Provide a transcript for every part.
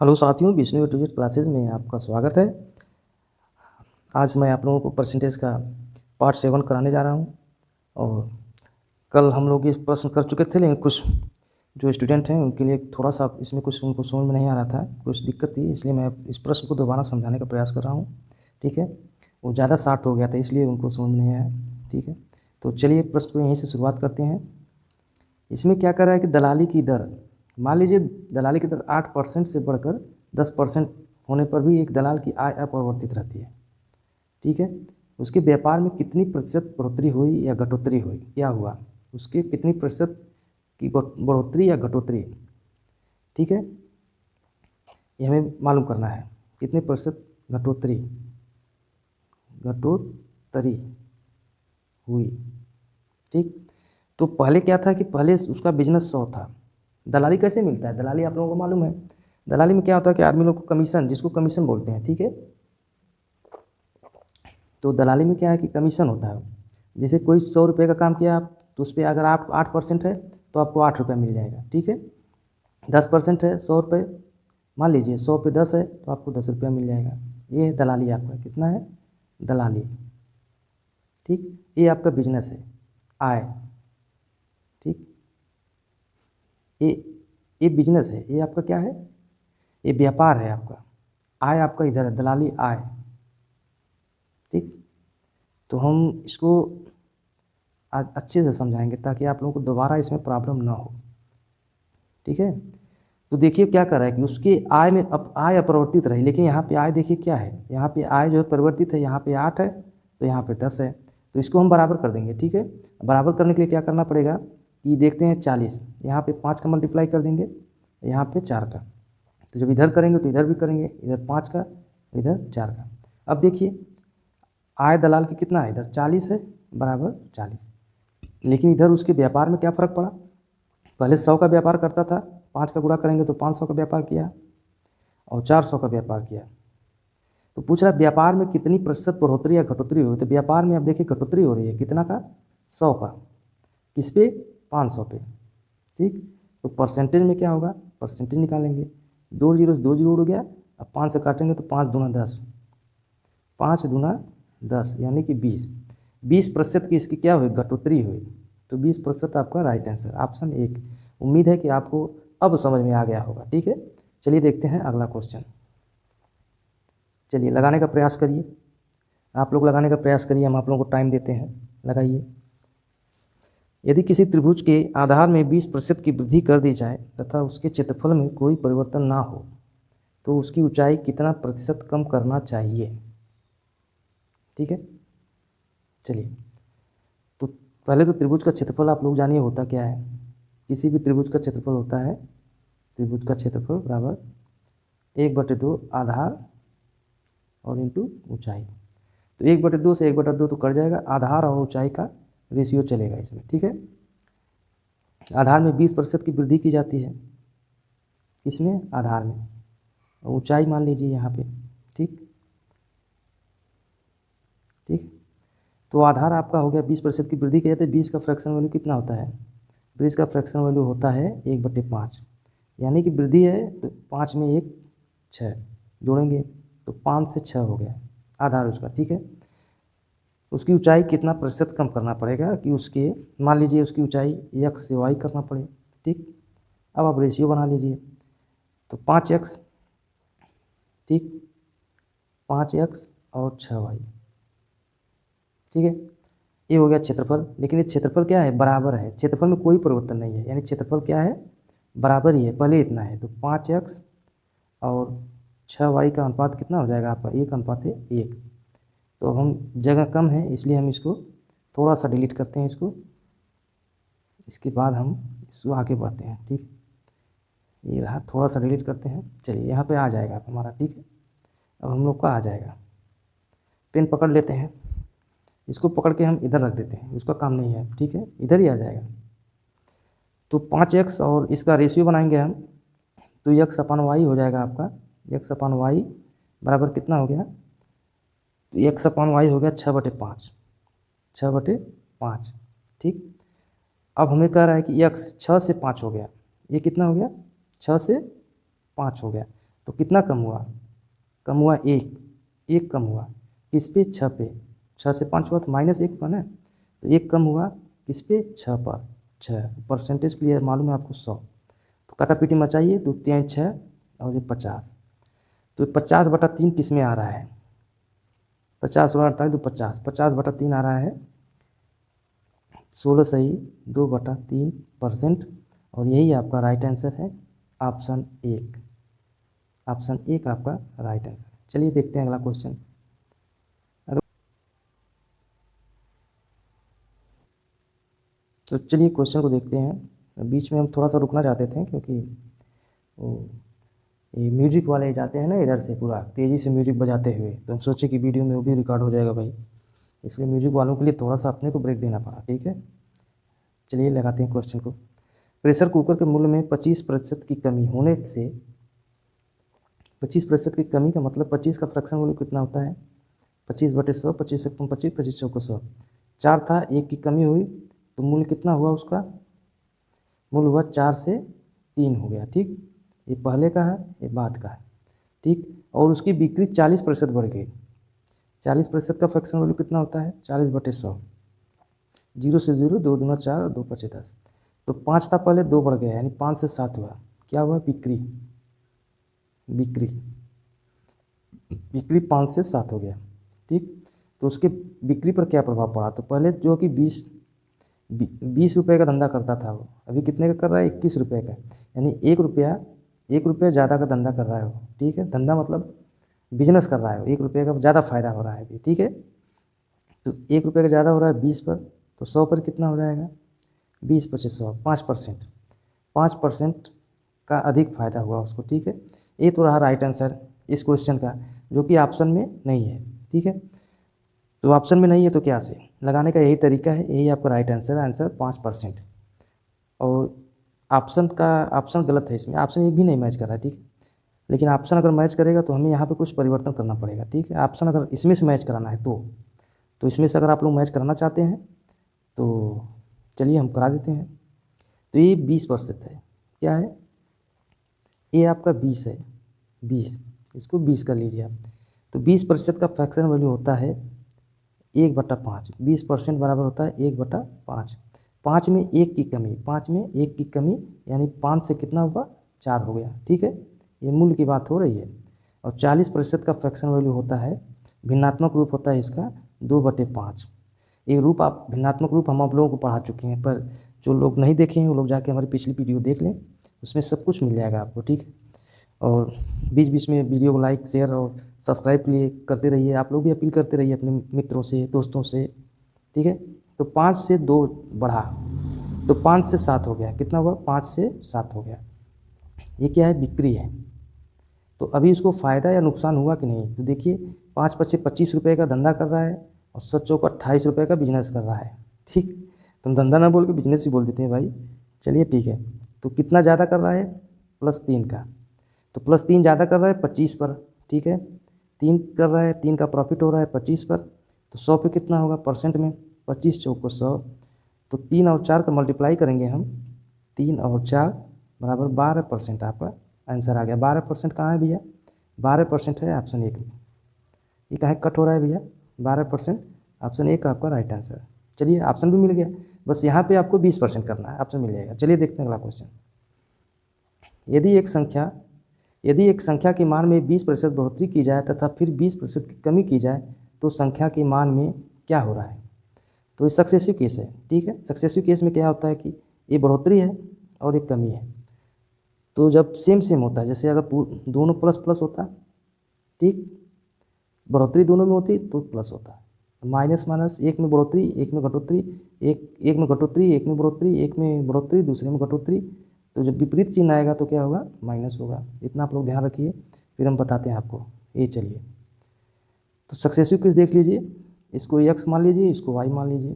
Hello साथियों, Vishnu tutor classes में आपका स्वागत है। आज मैं आप लोगों को परसेंटेज का पार्ट 7 कराने जा रहा हूं। और कल हम लोग ये प्रश्न कर चुके थे, लेकिन कुछ जो स्टूडेंट हैं उनके लिए थोड़ा सा इसमें कुछ उनको समझ में नहीं आ रहा था, कुछ दिक्कत थी, इसलिए मैं इस प्रश्न को दोबारा समझाने का प्रयास कर रहा हूँ। ठीक है, वो ज़्यादा शार्ट हो गया था इसलिए उनको समझ में नहीं आया। ठीक है, तो चलिए प्रश्न को यहीं से शुरुआत करते हैं। इसमें क्या कर रहा है कि दलाली की दर, मान लीजिए दलाली की दर 8% से बढ़कर 10% होने पर भी एक दलाल की आय अपरिवर्तित रहती है। ठीक है, उसके व्यापार में कितनी प्रतिशत बढ़ोतरी हुई या घटोतरी हुई, क्या हुआ, उसके कितनी प्रतिशत की बढ़ोतरी या घटोतरी। ठीक है, ये हमें मालूम करना है कितने प्रतिशत घटोतरी हुई। ठीक, तो पहले क्या था कि पहले उसका बिजनेस 100 था। दलाली कैसे मिलता है, दलाली आप लोगों को मालूम है। दलाली में क्या होता है कि आदमी लोग को कमीशन, जिसको कमीशन बोलते हैं, ठीक है। तो दलाली में क्या है कि कमीशन होता है। जैसे कोई 100 रुपये का काम किया आप, तो उस पर अगर आप 8% है तो आपको 8 रुपया मिल जाएगा। ठीक है, 10% है 100 रुपये, मान लीजिए 100 पे 10 है तो आपको 10 रुपया मिल जाएगा। ये है दलाली आपका, कितना है दलाली। ठीक, ये आपका बिजनेस है, आय। ठीक, ये ये बिजनेस है, ये आपका क्या है, ये व्यापार है आपका। आय आपका इधर है, दलाली आय। ठीक, तो हम इसको आज अच्छे से समझाएंगे ताकि आप लोगों को दोबारा इसमें प्रॉब्लम ना हो। ठीक है, तो देखिए क्या कर रहा है कि उसके आय में अब आय अपरिवर्तित रही, लेकिन यहाँ पे आय देखिए क्या है, यहाँ पे आय जो है परिवर्तित है, यहाँ पे 8 है तो यहाँ पे 10 है, तो इसको हम बराबर कर देंगे। ठीक है, बराबर करने के लिए क्या करना पड़ेगा कि देखते हैं 40, यहाँ पे 5 का मल्टीप्लाई कर देंगे, यहाँ पे 4 का। तो जब इधर करेंगे तो इधर भी करेंगे, इधर 5 का इधर 4 का। अब देखिए आय दलाल की कितना है, इधर 40 है बराबर 40, लेकिन इधर उसके व्यापार में क्या फ़र्क पड़ा। पहले 100 का व्यापार करता था, 5 का गुणा करेंगे तो 500 का व्यापार किया और 400 का व्यापार किया। तो पूछ रहा है व्यापार में कितनी प्रतिशत बढ़ोतरी या घटोतरी हुई। तो व्यापार में अब देखिए घटोतरी हो रही है, कितना का, 100 का, किस पे, 500 पे। ठीक, तो परसेंटेज में क्या होगा, परसेंटेज निकालेंगे, 2 जीरो से 2 जीरो उड़ गया, अब 5 से काटेंगे तो 5 दूना 10, 5 दूना 10 यानी कि 20% की इसकी क्या हुई, घटोतरी हुई। तो 20% आपका राइट आंसर ऑप्शन 1। उम्मीद है कि आपको अब समझ में आ गया होगा। ठीक है, चलिए देखते हैं अगला क्वेश्चन। चलिए लगाने का प्रयास करिए, आप लोग लगाने का प्रयास करिए, हम आप लोगों को टाइम देते हैं, लगाइए। यदि किसी त्रिभुज के आधार में 20% की वृद्धि कर दी जाए तथा उसके क्षेत्रफल में कोई परिवर्तन ना हो तो उसकी ऊंचाई कितना प्रतिशत कम करना चाहिए। ठीक है, चलिए, तो पहले तो त्रिभुज का क्षेत्रफल आप लोग जानिए होता क्या है। किसी भी त्रिभुज का क्षेत्रफल होता है, त्रिभुज का क्षेत्रफल बराबर 1/2 आधार और इंटू ऊंचाई। तो 1/2 से 1/2 तो कट जाएगा, आधार और ऊंचाई का रेशियो चलेगा इसमें। ठीक है, आधार में 20% की वृद्धि की जाती है, इसमें आधार में, ऊंचाई मान लीजिए यहाँ पे। ठीक ठीक, तो आधार आपका हो गया 20% की वृद्धि की जाती है। 20 का फ्रैक्शन वैल्यू कितना होता है, 20 का फ्रैक्शन वैल्यू होता है 1/5, यानी कि वृद्धि है तो 5 में 1 6 जोड़ेंगे तो 5 से 6 हो गया आधार उसका। ठीक है, उसकी ऊंचाई कितना प्रतिशत कम करना पड़ेगा कि उसके, मान लीजिए उसकी ऊंचाई x से y करना पड़े। ठीक, अब आप रेशियो बना लीजिए, तो 5x, ठीक, 5x और 6y। ठीक है, ये हो गया क्षेत्रफल, लेकिन ये क्षेत्रफल क्या है, बराबर है, क्षेत्रफल में कोई परिवर्तन नहीं है, यानी क्षेत्रफल क्या है, बराबर ही है, पहले इतना है। तो 5x और 6y का अनुपात कितना हो जाएगा आपका, 1:1। तो हम जगह कम है इसलिए हम इसको थोड़ा सा डिलीट करते हैं इसको, इसके बाद हम इसको आगे बढ़ते हैं। ठीक, ये रहा, थोड़ा सा डिलीट करते हैं। चलिए यहाँ पे आ जाएगा हमारा। ठीक है, अब हम लोग का आ जाएगा, पेन पकड़ लेते हैं, इसको पकड़ के हम इधर रख देते हैं, उसका काम नहीं है। ठीक है, इधर ही आ जाएगा। तो 5x और इसका रेशियो बनाएंगे हम, तो x/y हो जाएगा आपका, x/y बराबर कितना हो गया, तो x/y हो गया 6/5, 6/5। ठीक, अब हमें कह रहा है कि x 6 से 5 हो गया, ये कितना हो गया, 6 से 5 हो गया। तो कितना कम हुआ? कम हुआ एक कम हुआ किस पे? 6 पे। 6 से 5 हुआ तो -1 पर ना, तो एक कम हुआ किस पे? 6 पर। 6 परसेंटेज क्लियर मालूम है आपको 100। तो काटापीटी मचाइए, 2 तिहाई 6 और ये 50। तो 50/3 किस में आ रहा है? 50 और 48 तो 50/3 आ रहा है 16 सही 2/3%। और यही आपका राइट आंसर है ऑप्शन 1। ऑप्शन 1 आपका राइट आंसर। चलिए देखते हैं अगला क्वेश्चन। तो चलिए क्वेश्चन को देखते हैं। बीच में हम थोड़ा सा रुकना चाहते थे क्योंकि वो ये म्यूजिक वाले जाते हैं ना इधर से पूरा तेज़ी से म्यूजिक बजाते हुए, तो हम सोचे कि वीडियो में वो भी रिकॉर्ड हो जाएगा भाई, इसलिए म्यूजिक वालों के लिए थोड़ा सा अपने को ब्रेक देना पड़ा। ठीक है, चलिए लगाते हैं क्वेश्चन को। प्रेशर कुकर के मूल्य में 25% की कमी होने से 25% की कमी का मतलब 25 का फ्रैक्शन वैल्यू कितना होता है? 25/100, 25 × 25, 25 × 100। 4 था, 1 की कमी हुई तो मूल्य कितना हुआ उसका? मूल्य हुआ 4 से 3 हो गया। ठीक, ये पहले का है, ये बाद का है। ठीक, और उसकी बिक्री 40% बढ़ गई। 40% का फ्रैक्शन वैल्यू कितना होता है? 40/100। 0 से 0, 2 दूना 4 और 2 × 10। तो 5 था पहले, 2 बढ़ गया, यानी 5 से 7 हुआ। क्या हुआ? बिक्री। बिक्री बिक्री 5 से 7 हो गया। ठीक, तो उसके बिक्री पर क्या प्रभाव पड़ा? तो पहले जो कि 20 रुपये का धंधा करता था वो, अभी कितने का कर रहा है? 21 रुपये का, यानी 1 रुपया ज़्यादा का धंधा कर रहा है वो। ठीक है, धंधा मतलब बिजनेस कर रहा है, 1 रुपये का ज़्यादा फायदा हो रहा है अभी। ठीक है, तो 1 रुपये का ज़्यादा हो रहा है 20 पर, तो 100 पर कितना हो जाएगा? 20 × 100, 5%। 5% का अधिक फायदा हुआ उसको। ठीक है, ये तो रहा राइट आंसर इस क्वेश्चन का, जो कि ऑप्शन में नहीं है। ठीक है, तो ऑप्शन में नहीं है तो क्या से लगाने का यही तरीका है, यही आपका राइट आंसर है। आंसर 5%। और ऑप्शन गलत है, इसमें ऑप्शन एक भी नहीं मैच कर रहा है। ठीक है, लेकिन ऑप्शन अगर मैच करेगा तो हमें यहाँ पे कुछ परिवर्तन करना पड़ेगा। ठीक है, ऑप्शन अगर इसमें से मैच कराना है तो इसमें से अगर आप लोग मैच कराना चाहते हैं तो चलिए हम करा देते हैं। तो ये 20% है। क्या है? ये आपका 20 है, 20, इसको 20 कर लीजिए आप। तो 20% का फ्रैक्शन वैल्यू होता है 1/5। 20% बराबर होता है 1/5। 5 में 1 की कमी, 5 में 1 की कमी, यानी 5 से कितना हुआ? 4 हो गया। ठीक है, ये मूल्य की बात हो रही है। और 40% का फ्रैक्शन वैल्यू होता है, भिन्नात्मक रूप होता है इसका 2/5। ये रूप आप भिन्नात्मक रूप हम आप लोगों को पढ़ा चुके हैं, पर जो लोग नहीं देखे हैं वो लोग जाके हमारी पिछली वीडियो देख लें, उसमें सब कुछ मिल जाएगा आपको। ठीक है, और बीच बीच में वीडियो को लाइक, शेयर और सब्सक्राइब के लिए करते रहिए। आप लोग भी अपील करते रहिए अपने मित्रों से, दोस्तों से। ठीक है, तो 5 से 2 बढ़ा तो 5 से 7 हो गया। कितना हुआ? 5 से 7 हो गया। ये क्या है? बिक्री है। तो अभी उसको फ़ायदा या नुकसान हुआ कि नहीं? तो देखिए, 5 × 25 रुपये का धंधा कर रहा है और 7 × 28 रुपये का बिजनेस कर रहा है। ठीक, तुम धंधा ना बोल के बिजनेस ही बोल देते हैं भाई। चलिए ठीक है, तो कितना ज़्यादा कर रहा है? +3 का। तो +3 ज़्यादा कर रहा है 25 पर। ठीक है, 3 कर रहा है, 3 का प्रॉफिट हो रहा है 25 पर, तो 100 पे कितना होगा परसेंट में? 25 चौको 100। तो 3 और 4 का मल्टीप्लाई करेंगे हम, 3 और 4 बराबर 12% आपका आंसर आ गया। 12% कहाँ है भैया? 12% है ऑप्शन 1 में। ये कहाँ कट हो रहा है भैया? 12% ऑप्शन 1 का आपका राइट आंसर। चलिए ऑप्शन भी मिल गया, बस यहाँ पे आपको 20% करना है, ऑप्शन मिल जाएगा। चलिए देखते हैं अगला क्वेश्चन। यदि एक संख्या के मान में 20% बढ़ोतरी की जाए तथा फिर 20% की कमी की जाए तो संख्या के मान में क्या हो रहा है? तो ये सक्सेसिव केस है। ठीक है, सक्सेसिव केस में क्या होता है कि ये बढ़ोतरी है और एक कमी है। तो जब सेम सेम होता है, जैसे अगर दोनों प्लस प्लस होता, ठीक, बढ़ोतरी दोनों में होती तो प्लस होता, माइनस माइनस, एक में बढ़ोतरी एक में घटोतरी, एक में घटोतरी एक में बढ़ोतरी, एक में बढ़ोतरी दूसरे में घटोतरी, तो जब विपरीत चिन्ह आएगा तो क्या होगा? माइनस होगा। इतना आप लोग ध्यान रखिए, फिर हम बताते हैं आपको। ये चलिए, तो सक्सेसिव केस देख लीजिए, इसको x मान लीजिए, इसको y मान लीजिए।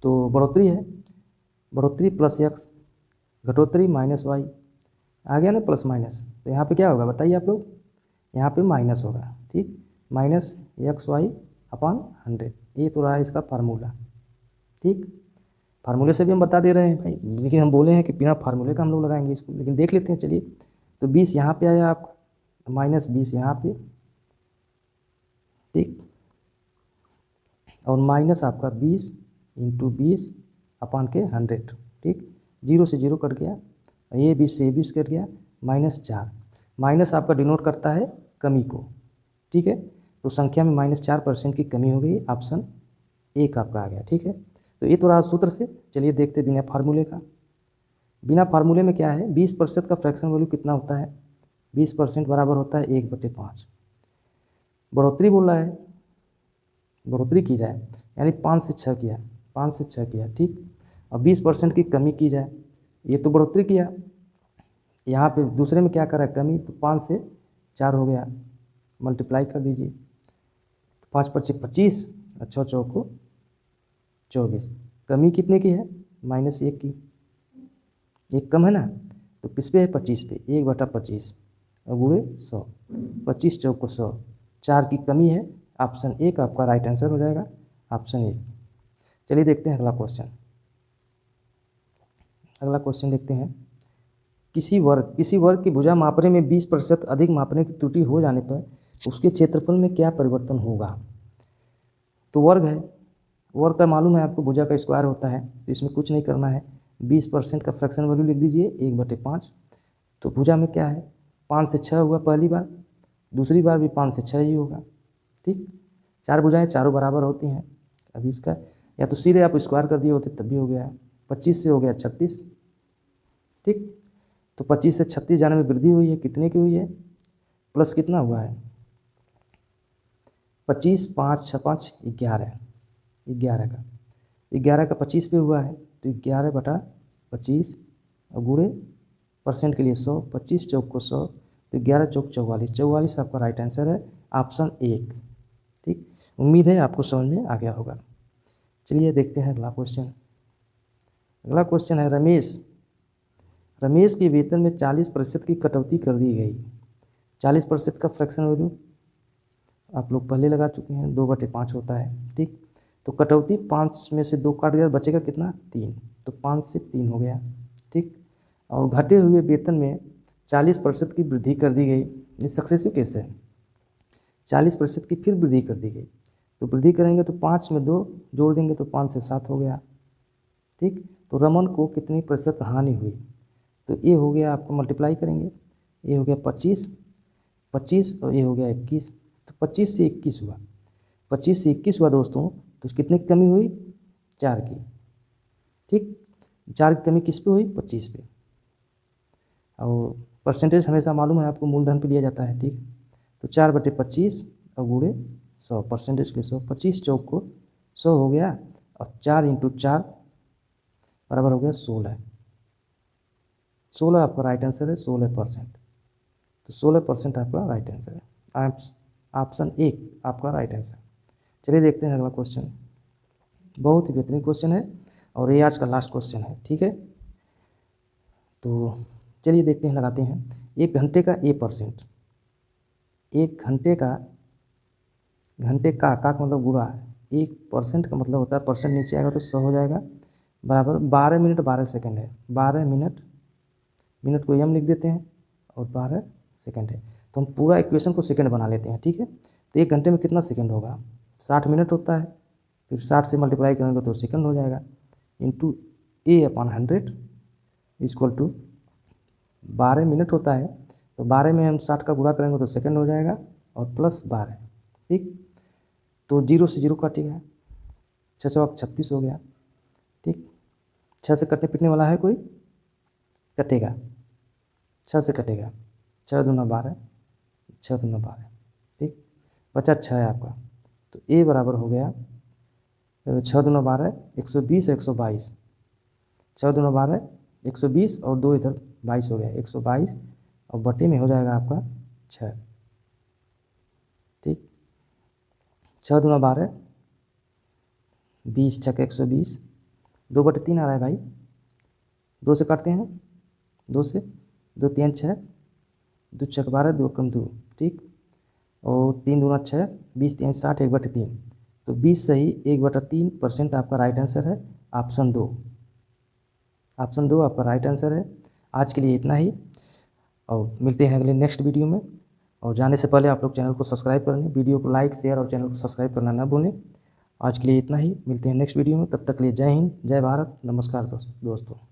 तो बढ़ोतरी है, बढ़ोतरी +x, घटोतरी -y, आ गया ना प्लस माइनस। तो यहाँ पे क्या होगा बताइए आप लोग? यहाँ पे माइनस होगा। ठीक, -xy/100, ये तो रहा इसका फार्मूला। ठीक, फार्मूले से भी हम बता दे रहे हैं भाई, लेकिन हम बोले हैं कि बिना फार्मूले का हम लोग लगाएंगे इसको, लेकिन देख लेते हैं। चलिए, तो 20 यहाँ पे आया आपका, माइनस 20 यहाँ पे, ठीक, और माइनस आपका 20 इंटू 20 अपान के 100, ठीक, 0 से 0 कट गया, ये 20 से 20 कट गया, -4। माइनस आपका डिनोट करता है कमी को, ठीक है। तो संख्या में -4% की कमी हो गई, ऑप्शन 1 आपका आ गया, ठीक है। तो ये तो रहा सूत्र से। चलिए देखते बिना फार्मूले का। बिना फार्मूले में क्या है, 20% का फ्रैक्शन वैल्यू कितना होता है, 20% बराबर होता है 1/5। बढ़ोतरी बोल रहा है, बढ़ोतरी की जाए, यानी 5 से 6 किया, 5 से 6 किया, ठीक। और 20% की कमी की जाए, ये तो बढ़ोतरी किया, यहाँ पे दूसरे में क्या करा है, कमी, तो 5 से 4 हो गया, मल्टीप्लाई कर दीजिए, 5 × 25 और 6 × 24। कमी कितने की है, -1 की, एक कम है ना, तो किस पे है, 25 पे, 1/25 और गुणे 100, 25 × 4 = 100, 4 की कमी है, ऑप्शन 1 आपका राइट आंसर हो जाएगा, ऑप्शन 1। चलिए देखते हैं अगला क्वेश्चन। अगला क्वेश्चन देखते हैं। किसी वर्ग की भुजा मापने में 20% अधिक मापने की त्रुटि हो जाने पर उसके क्षेत्रफल में क्या परिवर्तन होगा। तो वर्ग है, वर्ग का मालूम है आपको, भुजा का स्क्वायर होता है, तो इसमें कुछ नहीं करना है, 20% का फ्रैक्शन वैल्यू लिख दीजिए 1/5। तो भुजा में क्या है, 5 से 6 हुआ पहली बार, दूसरी बार भी 5 से 6 ही होगा, ठीक। 4 भुजाएं चारों बराबर होती हैं। अभी इसका या तो सीधे आप स्क्वायर कर दिए होते तब भी हो गया, 25 से हो गया 36, ठीक। तो 25 से 36 जाने में वृद्धि हुई है, कितने की हुई है, प्लस कितना हुआ है, 25, 5 × 5 = 11, 11 का 25 पे हुआ है, तो 11/25 और गुणे परसेंट के लिए 100, 25 × 4 = 100, तो 11 × 4 = 44, 44 आपका राइट आंसर है, ऑप्शन 1, ठीक। उम्मीद है आपको समझ में आ गया होगा। चलिए देखते हैं अगला क्वेश्चन। अगला क्वेश्चन है, रमेश के वेतन में 40% की कटौती कर दी गई। 40% का फ्रैक्शन वैल्यू आप लोग पहले लगा चुके हैं, 2/5 होता है, ठीक। तो कटौती 5 में से 2 काट गया, बचेगा कितना, 3, तो 5 से 3 हो गया, ठीक। और घटे हुए वेतन में 40% की वृद्धि कर दी गई। ये सक्सेसिव केस है, 40% की फिर वृद्धि कर दी गई, तो वृद्धि करेंगे तो 5 में 2 जोड़ देंगे तो 5 से 7 हो गया, ठीक। तो रमन को कितनी प्रतिशत हानि हुई, तो ये हो गया, आपको मल्टीप्लाई करेंगे, ये हो गया 25 और ये हो गया 21, तो 25 से 21 हुआ, 25 से 21 हुआ दोस्तों, तो कितने की कमी हुई, 4 की, ठीक। 4 की कमी किस पे हुई, 25 पे। और परसेंटेज हमेशा मालूम है आपको, मूलधन पे लिया जाता है, ठीक। तो 4/25 और गुणे 100, परसेंटेज के 100, 25 × 4 = 100 हो गया, और 4 × 4 बराबर हो गया 16, 16 आपका राइट आंसर है, 16%। तो 16% आपका राइट आंसर है, ऑप्शन 1 आपका राइट आंसर। चलिए देखते हैं अगला क्वेश्चन। बहुत ही बेहतरीन क्वेश्चन है और ये आज का लास्ट क्वेश्चन है, ठीक है। तो चलिए देखते हैं, लगाते हैं। 1 घंटे का A%, 1 घंटे का, घंटे का मतलब गुणा, 1% का मतलब होता है, परसेंट नीचे आएगा तो 100 हो जाएगा, बराबर 12 मिनट 12 सेकंड है, 12 मिनट, मिनट को m लिख देते हैं और 12 सेकंड है, तो हम पूरा इक्वेशन को सेकंड बना लेते हैं, ठीक है। तो 1 घंटे में कितना सेकंड होगा, 60 मिनट होता है, फिर 60 से मल्टीप्लाई करेंगे तो सेकंड हो जाएगा, इंटू A/100 = 12 मिनट होता है, तो 12 में हम 60 का गुणा करेंगे तो सेकंड हो जाएगा, और प्लस 12, ठीक। तो 0 से 0 काटेगा, 6 × 36 हो गया, ठीक। 6 से कटने पिटने वाला है कोई, कटेगा, 6 से कटेगा, 6 दूना 12, 6 दूना 12, ठीक। बचा 6 है आपका, तो A बराबर हो गया 6 दूना 12, 120 और 122, 6 दूना 12, 120 और 2 इधर 22 हो गया, 122 और बटे में हो जाएगा आपका 6, ठीक। 6 दूना 12, 20 × 6 = 120, 2/3 आ रहा है भाई, 2 से काटते हैं, 2 से, 2 × 3 = 6, 2 × 6 = 12, 2 कम 2, ठीक। और 3 दूना 6, 20 × 3 = 60, 1/3, तो 20 सही 1/3% आपका राइट आंसर है, ऑप्शन 2, ऑप्शन 2 आपका राइट आंसर है। आज के लिए इतना ही, और मिलते हैं अगले नेक्स्ट वीडियो में। और जाने से पहले आप लोग चैनल को सब्सक्राइब कर लें, वीडियो को लाइक शेयर और चैनल को सब्सक्राइब करना ना भूलें। आज के लिए इतना ही, मिलते हैं नेक्स्ट वीडियो में, तब तक के लिए जय हिंद, जय भारत, नमस्कार दोस्तों।